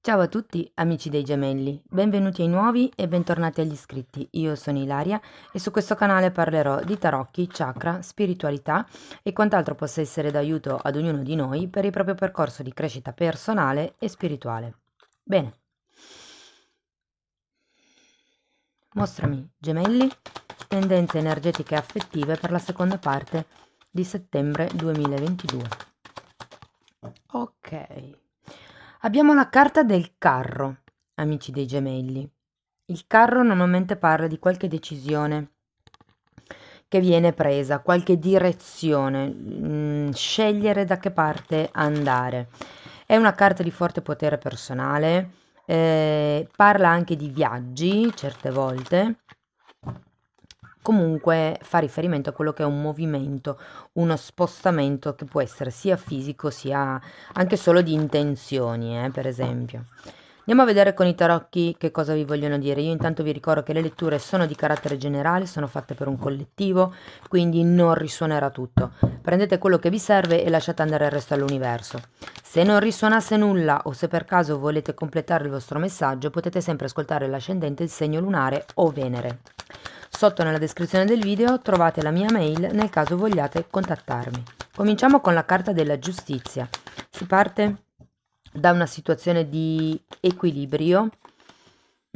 Ciao a tutti amici dei gemelli, benvenuti ai nuovi e bentornati agli iscritti. Io sono Ilaria e su questo canale parlerò di tarocchi, chakra, spiritualità e quant'altro possa essere d'aiuto ad ognuno di noi per il proprio percorso di crescita personale e spirituale. Bene, mostrami gemelli, tendenze energetiche e affettive per la seconda parte di settembre 2022. Ok. Abbiamo la carta del carro, amici dei gemelli. Il carro normalmente parla di qualche decisione che viene presa, qualche direzione, scegliere da che parte andare. È una carta di forte potere personale, parla anche di viaggi certe volte. Comunque fa riferimento a quello che è un movimento, uno spostamento che può essere sia fisico sia anche solo di intenzioni, per esempio. Andiamo a vedere con i tarocchi che cosa vi vogliono dire. Io intanto vi ricordo che le letture sono di carattere generale, sono fatte per un collettivo, quindi non risuonerà tutto. Prendete quello che vi serve e lasciate andare il resto all'universo. Se non risuonasse nulla o se per caso volete completare il vostro messaggio, potete sempre ascoltare l'ascendente, il segno lunare o Venere. Sotto nella descrizione del video trovate la mia mail nel caso vogliate contattarmi. Cominciamo con la carta della giustizia. Si parte da una situazione di equilibrio.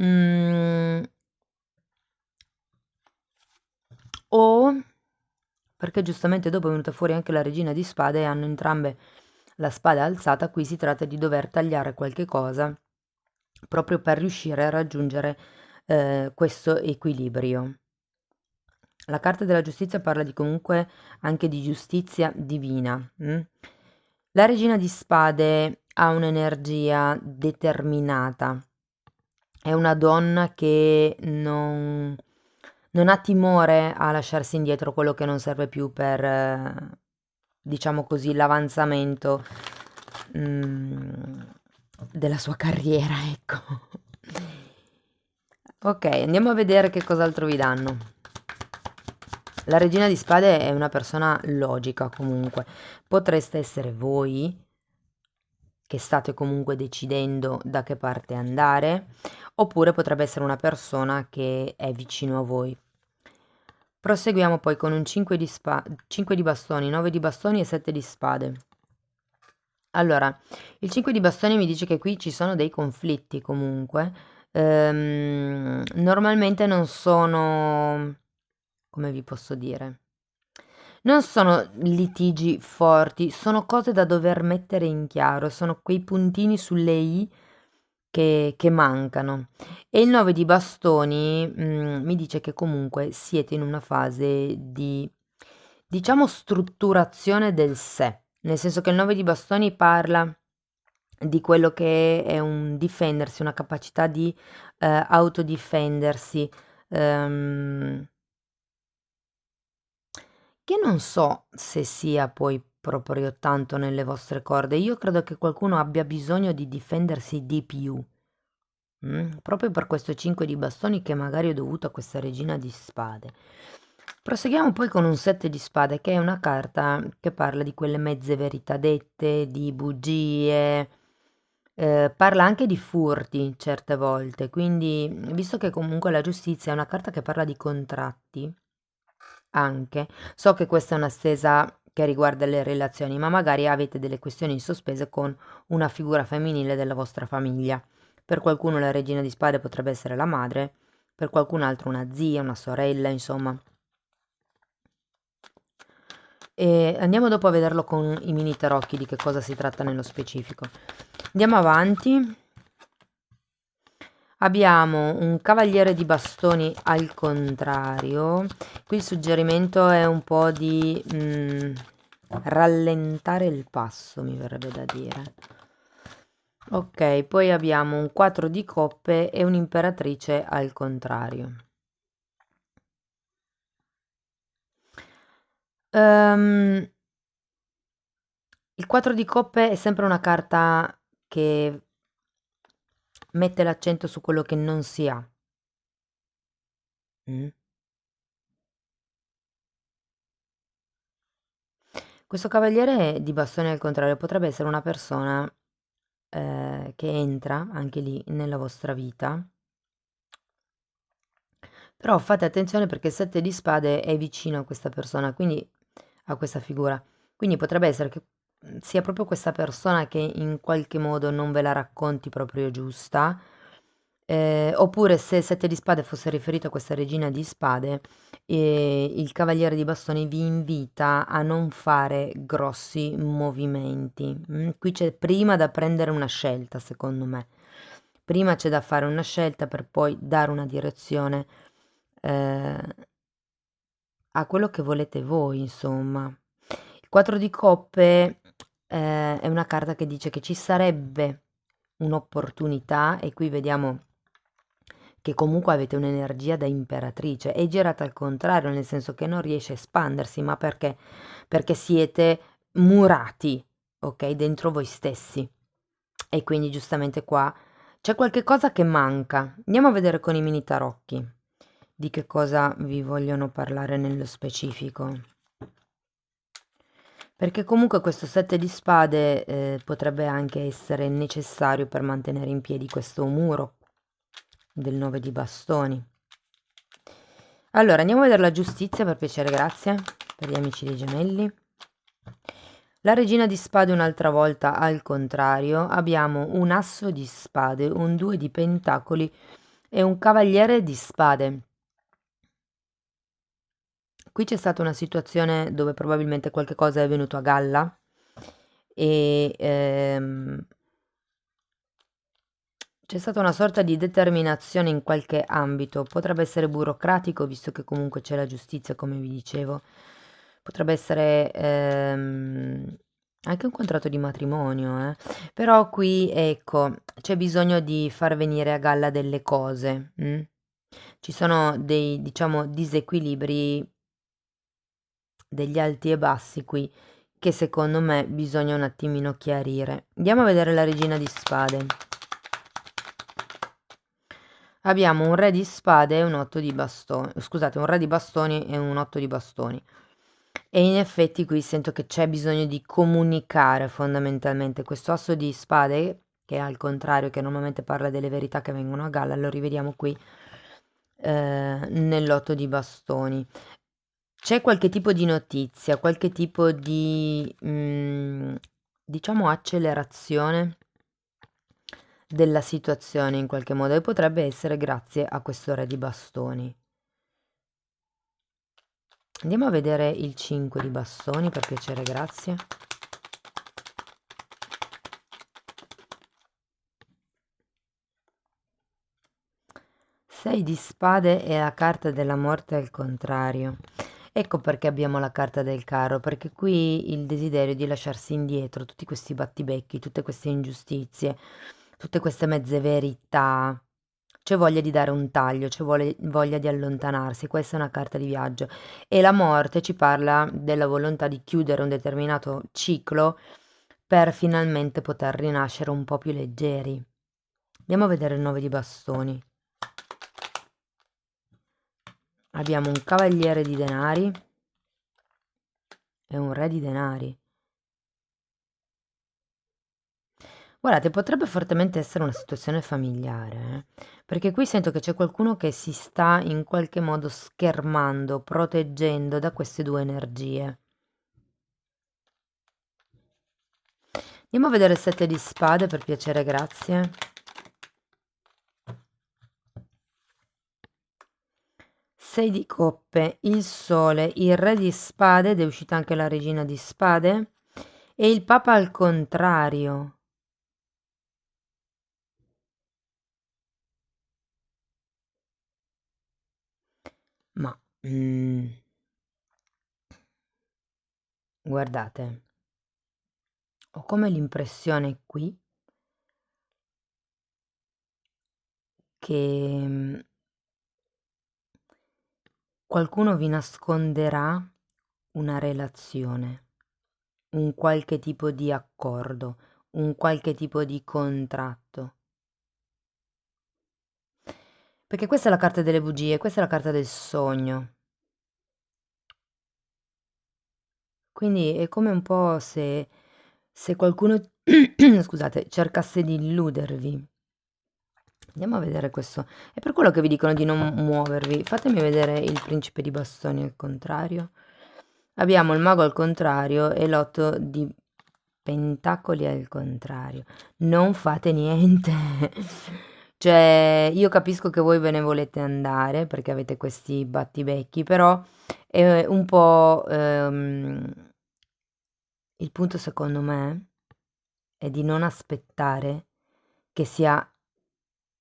Mm, o perché giustamente dopo è venuta fuori anche la regina di spade e hanno entrambe la spada alzata. Qui si tratta di dover tagliare qualche cosa proprio per riuscire a raggiungere questo equilibrio. La carta della giustizia parla di comunque anche di giustizia divina. La regina di spade ha un'energia determinata, è una donna che non ha timore a lasciarsi indietro quello che non serve più per, diciamo così, l'avanzamento mm, della sua carriera, ecco. Ok, andiamo a vedere che cos'altro vi danno. La regina di spade è una persona logica comunque. Potreste essere voi che state comunque decidendo da che parte andare, oppure potrebbe essere una persona che è vicino a voi. Proseguiamo poi con un 5 di bastoni, 9 di bastoni e 7 di spade. Allora, il 5 di bastoni mi dice che qui ci sono dei conflitti comunque. Normalmente non sono, come vi posso dire? Non sono litigi forti, sono cose da dover mettere in chiaro, sono quei puntini sulle i che mancano. E il 9 di bastoni, mi dice che comunque siete in una fase di, diciamo, strutturazione del sé, nel senso che il 9 di bastoni parla di quello che è un difendersi, una capacità di autodifendersi. ehm, che non so se sia poi proprio tanto nelle vostre corde. Io credo che qualcuno abbia bisogno di difendersi di più. Proprio per questo 5 di bastoni che magari è dovuto a questa regina di spade. Proseguiamo poi con un 7 di spade, che è una carta che parla di quelle mezze verità dette, di bugie, parla anche di furti certe volte. Quindi, visto che comunque la giustizia è una carta che parla di contratti, anche. So che questa è una stesa che riguarda le relazioni, ma magari avete delle questioni in sospese con una figura femminile della vostra famiglia. Per qualcuno la regina di spade potrebbe essere la madre, per qualcun altro una zia, una sorella, insomma. E andiamo dopo a vederlo con i mini tarocchi di che cosa si tratta nello specifico. Andiamo avanti. Abbiamo un cavaliere di bastoni al contrario. Qui il suggerimento è un po' di rallentare il passo, mi verrebbe da dire. Ok, poi abbiamo un 4 di coppe e un'imperatrice al contrario. Ehm, il 4 di coppe è sempre una carta che mette l'accento su quello che non si ha. Mm. Questo cavaliere di bastoni al contrario potrebbe essere una persona che entra anche lì nella vostra vita. Però fate attenzione perché il 7 di spade è vicino a questa persona, quindi a questa figura. Quindi potrebbe essere che sia proprio questa persona che in qualche modo non ve la racconti proprio giusta. Oppure se il 7 di spade fosse riferito a questa regina di spade, il cavaliere di bastoni vi invita a non fare grossi movimenti. Qui c'è prima da prendere una scelta, secondo me. Prima c'è da fare una scelta per poi dare una direzione eh, a quello che volete voi, insomma. Il 4 di coppe è una carta che dice che ci sarebbe un'opportunità e qui vediamo che comunque avete un'energia da imperatrice. È girata al contrario, nel senso che non riesce a espandersi, ma perché? Perché siete murati, ok, dentro voi stessi. E quindi giustamente qua c'è qualche cosa che manca. Andiamo a vedere con i mini tarocchi di che cosa vi vogliono parlare nello specifico. Perché comunque questo 7 di spade potrebbe anche essere necessario per mantenere in piedi questo muro del 9 di bastoni. Allora, andiamo a vedere la giustizia, per piacere, grazie, per gli amici dei gemelli. La regina di spade un'altra volta al contrario, abbiamo un asso di spade, un 2 di pentacoli e un cavaliere di spade. Qui c'è stata una situazione dove probabilmente qualche cosa è venuto a galla e c'è stata una sorta di determinazione in qualche ambito, potrebbe essere burocratico, visto che comunque c'è la giustizia, come vi dicevo, potrebbe essere anche un contratto di matrimonio, però qui, ecco, c'è bisogno di far venire a galla delle cose. Ci sono dei, diciamo, disequilibri, degli alti e bassi qui, che secondo me bisogna un attimino chiarire. Andiamo a vedere la regina di spade. Abbiamo un re di spade e un 8 di bastoni, scusate, un re di bastoni e un 8 di bastoni. E in effetti qui sento che c'è bisogno di comunicare fondamentalmente. Questo asso di spade, che è al contrario, che normalmente parla delle verità che vengono a galla, lo rivediamo qui nell'otto di bastoni. C'è qualche tipo di notizia, qualche tipo di, diciamo, accelerazione della situazione in qualche modo e potrebbe essere grazie a questo re di bastoni. Andiamo a vedere il 5 di bastoni, per piacere, grazie. Sei di spade e la carta della morte al contrario. Ecco perché abbiamo la carta del carro, perché qui il desiderio di lasciarsi indietro, tutti questi battibecchi, tutte queste ingiustizie, tutte queste mezze verità. C'è voglia di dare un taglio, c'è voglia di allontanarsi, questa è una carta di viaggio. E la morte ci parla della volontà di chiudere un determinato ciclo per finalmente poter rinascere un po' più leggeri. Andiamo a vedere il 9 di bastoni. Abbiamo un cavaliere di denari e un re di denari. Guardate, potrebbe fortemente essere una situazione familiare, perché qui sento che c'è qualcuno che si sta in qualche modo schermando, proteggendo da queste due energie. Andiamo a vedere il 7 di spade, per piacere, grazie. 6 di coppe, il sole, il re di spade, ed è uscita anche la regina di spade, e il papa al contrario. Ma guardate, ho come l'impressione qui che qualcuno vi nasconderà una relazione, un qualche tipo di accordo, un qualche tipo di contratto. Perché questa è la carta delle bugie, questa è la carta del sogno. Quindi è come un po' se qualcuno scusate, cercasse di illudervi. Andiamo a vedere questo. È per quello che vi dicono di non muovervi. Fatemi vedere il principe di bastoni al contrario. Abbiamo il mago al contrario e l'otto di pentacoli al contrario. Non fate niente. Cioè, io capisco che voi ve ne volete andare perché avete questi battibecchi, però è un po' il punto secondo me è di non aspettare che sia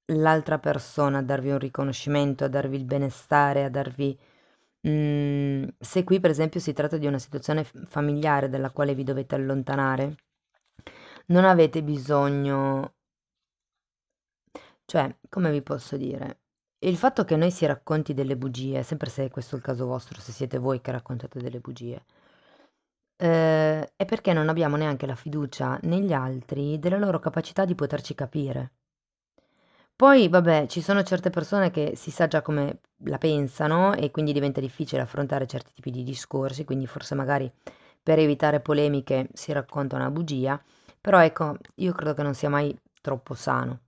l'altra persona a darvi un riconoscimento, a darvi il benestare, a darvi... se qui per esempio si tratta di una situazione familiare dalla quale vi dovete allontanare, non avete bisogno, cioè, come vi posso dire? Il fatto che noi si racconti delle bugie, sempre se è questo il caso vostro, se siete voi che raccontate delle bugie, è perché non abbiamo neanche la fiducia negli altri della loro capacità di poterci capire. Poi, vabbè, ci sono certe persone che si sa già come la pensano e quindi diventa difficile affrontare certi tipi di discorsi, quindi forse magari per evitare polemiche si racconta una bugia, però ecco, io credo che non sia mai troppo sano.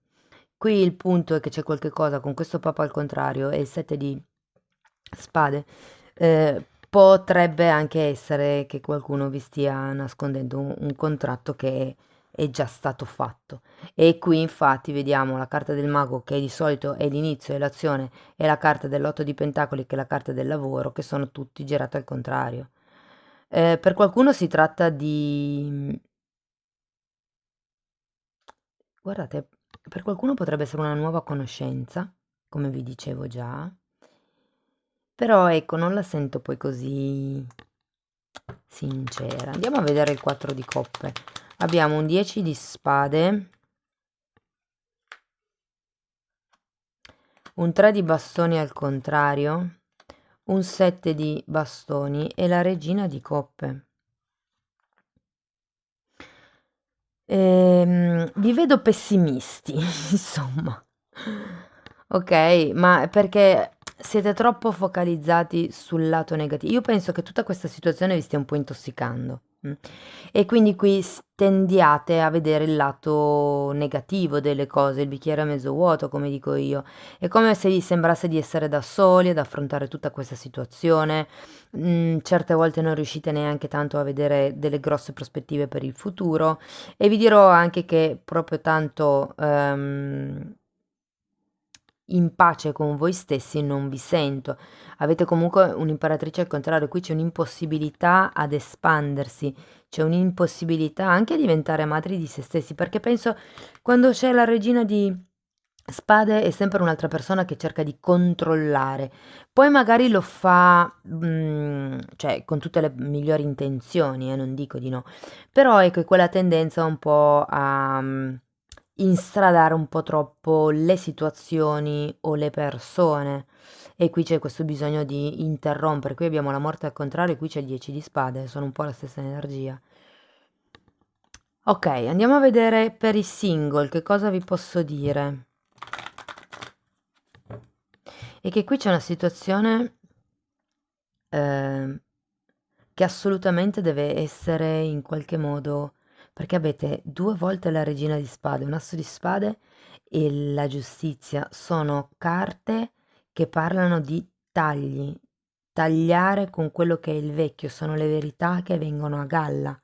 Qui il punto è che c'è qualche cosa con questo Papa al contrario e il 7 di spade. Potrebbe anche essere che qualcuno vi stia nascondendo un contratto che è già stato fatto. E qui infatti vediamo la carta del mago che di solito è l'inizio e l'azione e la carta dell'otto di pentacoli che è la carta del lavoro che sono tutti girate al contrario. Per qualcuno si tratta di... Guardate, per qualcuno potrebbe essere una nuova conoscenza, come vi dicevo già, però ecco, non la sento poi così sincera. Andiamo a vedere il 4 di coppe. Abbiamo un 10 di spade, un 3 di bastoni al contrario, un 7 di bastoni e la regina di coppe. Vi vedo pessimisti, insomma. Ok, ma perché siete troppo focalizzati sul lato negativo. Io penso che tutta questa situazione vi stia un po' intossicando. E quindi qui tendiate a vedere il lato negativo delle cose, il bicchiere è mezzo vuoto, come dico io. È come se vi sembrasse di essere da soli ad affrontare tutta questa situazione. Certe volte non riuscite neanche tanto a vedere delle grosse prospettive per il futuro. E vi dirò anche che proprio tanto in pace con voi stessi non vi sento. Avete comunque un'imperatrice al contrario, qui c'è un'impossibilità ad espandersi, c'è un'impossibilità anche a diventare madri di se stessi, perché penso quando c'è la regina di spade è sempre un'altra persona che cerca di controllare. Poi magari lo fa, cioè con tutte le migliori intenzioni, non dico di no, però ecco, è quella tendenza un po' a instradare un po' troppo le situazioni o le persone. E qui c'è questo bisogno di interrompere. Qui abbiamo la morte al contrario e qui c'è il 10 di spade, sono un po' la stessa energia. Ok, andiamo a vedere per i single, che cosa vi posso dire? E che qui c'è una situazione ehm, che assolutamente deve essere in qualche modo, perché avete due volte la regina di spade, un asso di spade e la giustizia, sono carte che parlano di tagli, tagliare con quello che è il vecchio, sono le verità che vengono a galla.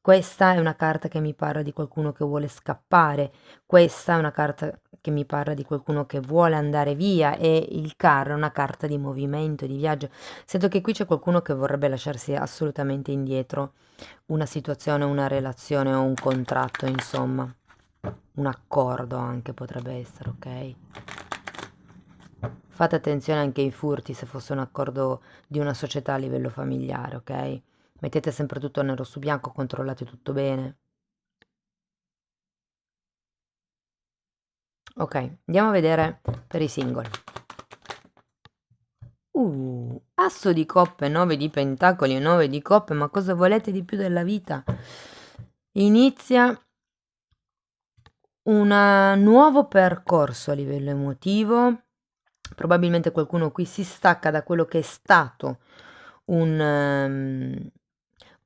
Questa è una carta che mi parla di qualcuno che vuole scappare, questa è una carta che mi parla di qualcuno che vuole andare via e il carro è una carta di movimento, di viaggio. Sento che qui c'è qualcuno che vorrebbe lasciarsi assolutamente indietro una situazione, una relazione o un contratto, insomma, un accordo anche potrebbe essere, ok? Fate attenzione anche ai furti se fosse un accordo di una società a livello familiare, ok? Mettete sempre tutto nero su bianco, controllate tutto bene. Ok, andiamo a vedere per i singoli. Asso di coppe, 9 di pentacoli e 9 di coppe, ma cosa volete di più della vita? Inizia un nuovo percorso a livello emotivo. Probabilmente qualcuno qui si stacca da quello che è stato un,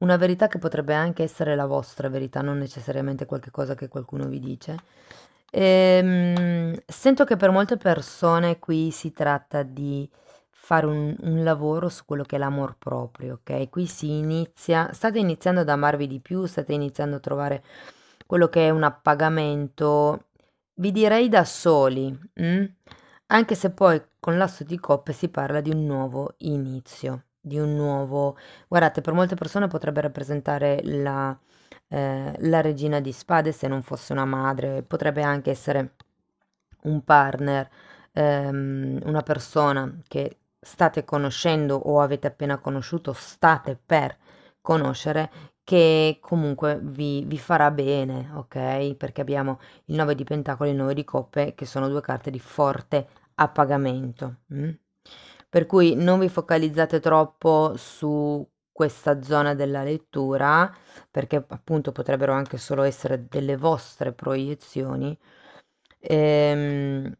una verità che potrebbe anche essere la vostra verità, non necessariamente qualche cosa che qualcuno vi dice. Sento che per molte persone qui si tratta di fare un lavoro su quello che è l'amor proprio, ok? Qui si inizia, state iniziando ad amarvi di più, state iniziando a trovare quello che è un appagamento, vi direi da soli, anche se poi con l'asso di coppe si parla di un nuovo inizio, di un nuovo... Guardate, per molte persone potrebbe rappresentare la regina di spade se non fosse una madre, potrebbe anche essere un partner, una persona che state conoscendo o avete appena conosciuto, state per conoscere, che comunque vi farà bene, ok? Perché abbiamo il 9 di pentacoli e il 9 di coppe, che sono due carte di forte appagamento. Per cui non vi focalizzate troppo su questa zona della lettura, perché appunto potrebbero anche solo essere delle vostre proiezioni. Ehm,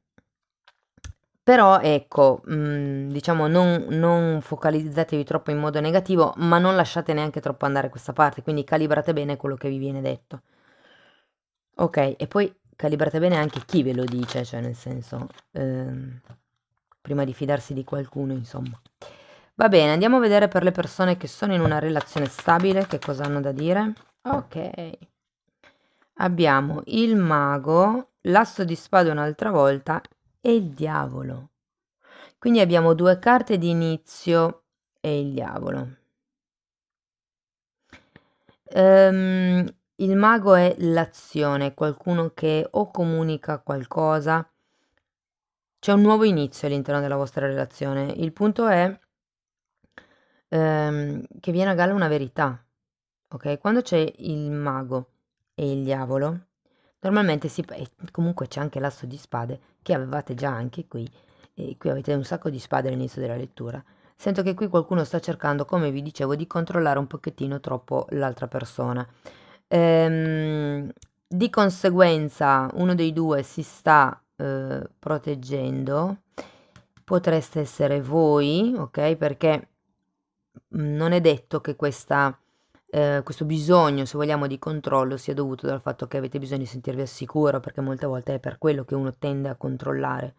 Però ecco, diciamo non focalizzatevi troppo in modo negativo, ma non lasciate neanche troppo andare questa parte, quindi calibrate bene quello che vi viene detto. Ok, e poi calibrate bene anche chi ve lo dice, cioè nel senso, prima di fidarsi di qualcuno, insomma. Va bene, andiamo a vedere per le persone che sono in una relazione stabile, che cosa hanno da dire. Ok, abbiamo il mago, l'asso di spade un'altra volta e il diavolo. Quindi abbiamo due carte di inizio e il diavolo. Il mago è l'azione, qualcuno che o comunica qualcosa, c'è un nuovo inizio all'interno della vostra relazione. Il punto è che viene a galla una verità, ok? Quando c'è il mago e il diavolo, normalmente e comunque c'è anche l'asso di spade che avevate già anche qui, e qui avete un sacco di spade all'inizio della lettura. Sento che qui qualcuno sta cercando, come vi dicevo, di controllare un pochettino troppo l'altra persona. Di conseguenza uno dei due si sta proteggendo, potreste essere voi, ok? Perché non è detto che questo bisogno, se vogliamo, di controllo sia dovuto dal fatto che avete bisogno di sentirvi al sicuro, perché molte volte è per quello che uno tende a controllare.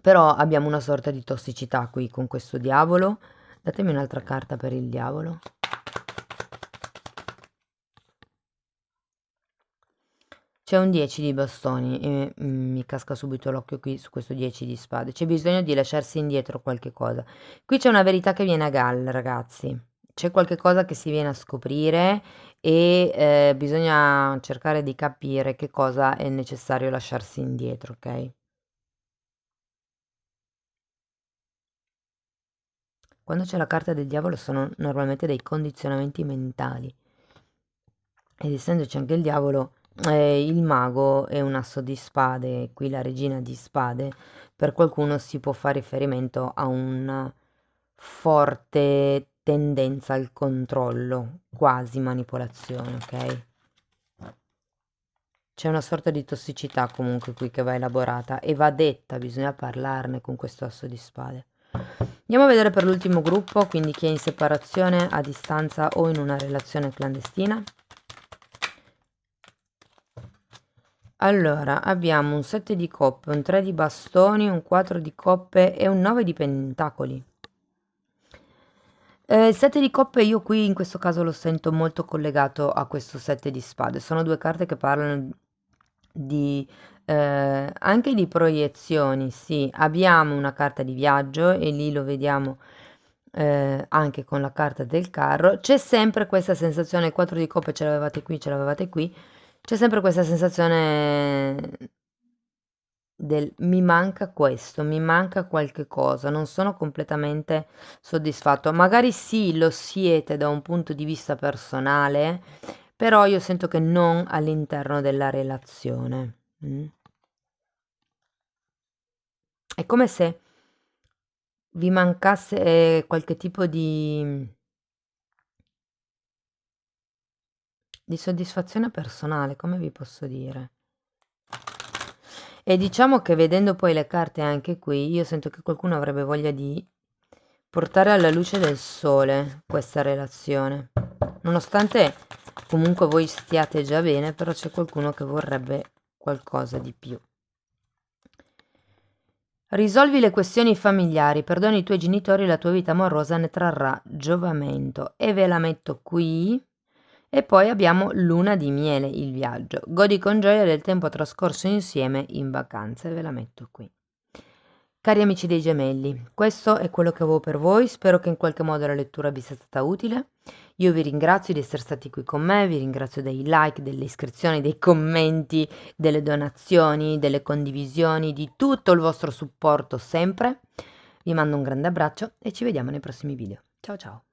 Però abbiamo una sorta di tossicità qui con questo diavolo. Datemi un'altra carta per il diavolo. C'è un 10 di bastoni e mi casca subito l'occhio qui su questo 10 di spade. C'è bisogno di lasciarsi indietro qualche cosa. Qui c'è una verità che viene a galla, ragazzi. C'è qualche cosa che si viene a scoprire e bisogna cercare di capire che cosa è necessario lasciarsi indietro, ok? Quando c'è la carta del diavolo sono normalmente dei condizionamenti mentali. Ed essendoci anche il diavolo, il mago è un asso di spade, qui la regina di spade, per qualcuno si può fare riferimento a una forte tendenza al controllo, quasi manipolazione, ok? C'è una sorta di tossicità comunque qui che va elaborata e va detta, bisogna parlarne con questo asso di spade. Andiamo a vedere per l'ultimo gruppo, quindi chi è in separazione, a distanza o in una relazione clandestina. Allora, abbiamo un 7 di coppe, un 3 di bastoni, un 4 di coppe e un 9 di pentacoli. Il 7 di coppe io qui in questo caso lo sento molto collegato a questo 7 di spade. Sono due carte che parlano di anche di proiezioni, sì. Abbiamo una carta di viaggio e lì lo vediamo anche con la carta del carro. C'è sempre questa sensazione, il 4 di coppe ce l'avevate qui, ce l'avevate qui. C'è sempre questa sensazione del mi manca questo, mi manca qualche cosa, non sono completamente soddisfatto. Magari sì, lo siete da un punto di vista personale, però io sento che non all'interno della relazione. È come se vi mancasse qualche tipo di soddisfazione personale, come vi posso dire? E diciamo che vedendo poi le carte anche qui, io sento che qualcuno avrebbe voglia di portare alla luce del sole questa relazione. Nonostante comunque voi stiate già bene, però c'è qualcuno che vorrebbe qualcosa di più. Risolvi le questioni familiari, perdoni i tuoi genitori e la tua vita amorosa ne trarrà giovamento. E ve la metto qui. E poi abbiamo luna di miele, il viaggio. Godi con gioia del tempo trascorso insieme in vacanze. Ve la metto qui. Cari amici dei gemelli, questo è quello che avevo per voi. Spero che in qualche modo la lettura vi sia stata utile. Io vi ringrazio di essere stati qui con me, vi ringrazio dei like, delle iscrizioni, dei commenti, delle donazioni, delle condivisioni, di tutto il vostro supporto sempre. Vi mando un grande abbraccio e ci vediamo nei prossimi video. Ciao ciao!